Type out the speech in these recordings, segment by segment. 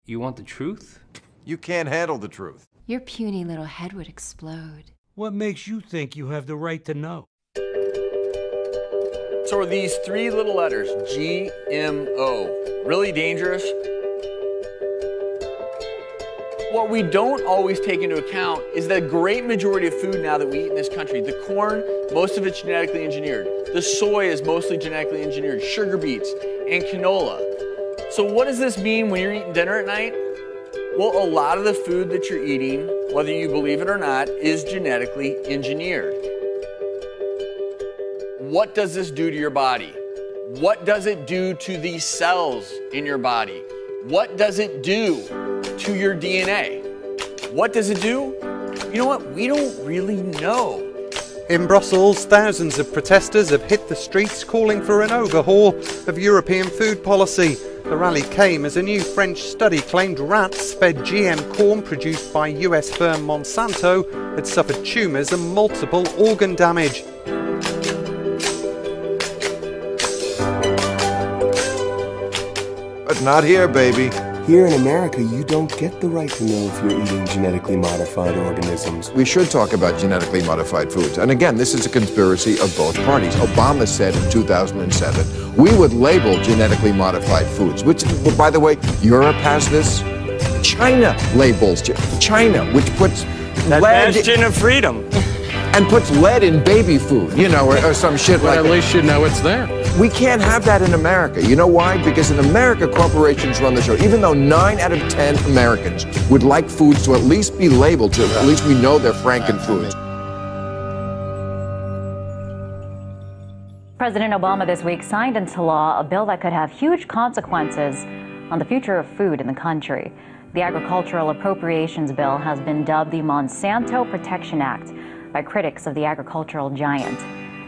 You want the truth? You can't handle the truth. Your puny little head would explode. What makes you think you have the right to know? So are these three little letters, GMO, really dangerous? What we don't always take into account is that a great majority of food now that we eat in this country, the corn, most of it's genetically engineered. The soy is mostly genetically engineered, sugar beets, and canola. So what does this mean when you're eating dinner at night? Well, a lot of the food that you're eating, whether you believe it or not, is genetically engineered. What does this do to your body? What does it do to the cells in your body? What does it do to your DNA? What does it do? You know what? We don't really know. In Brussels, thousands of protesters have hit the streets calling for an overhaul of European food policy. The rally came as a new French study claimed rats fed GM corn produced by US firm Monsanto had suffered tumours and multiple organ damage. But not here, baby. Here in America, you don't get the right to know if you're eating genetically modified organisms. We should talk about genetically modified foods. And again, this is a conspiracy of both parties. Obama said in 2007, we would label genetically modified foods, which, by the way, Europe has this. China labels, China, which puts That lead bastion of freedom. and puts lead in baby food, you know, or some shit like that. At least you know it's there. We can't have that in America. You know why? Because in America, corporations run the show. Even though 9 out of 10 Americans would like foods to at least be labeled, to at least we know they're frankenfoods. President Obama this week signed into law a bill that could have huge consequences on the future of food in the country. The Agricultural Appropriations Bill has been dubbed the Monsanto Protection Act by critics of the agricultural giant.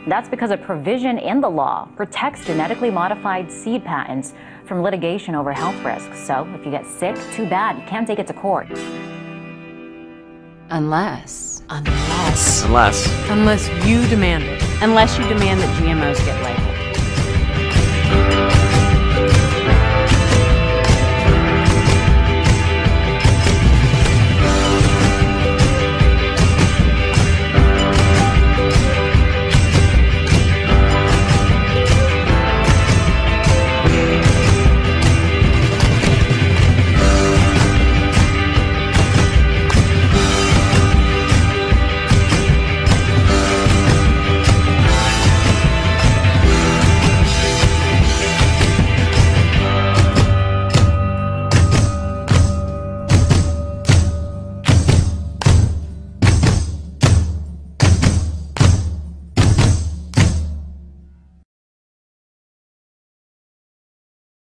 That's because a provision in the law protects genetically modified seed patents from litigation over health risks. So if you get sick, too bad, you can't take it to court. Unless Unless you demand it. Unless you demand that GMOs get labeled.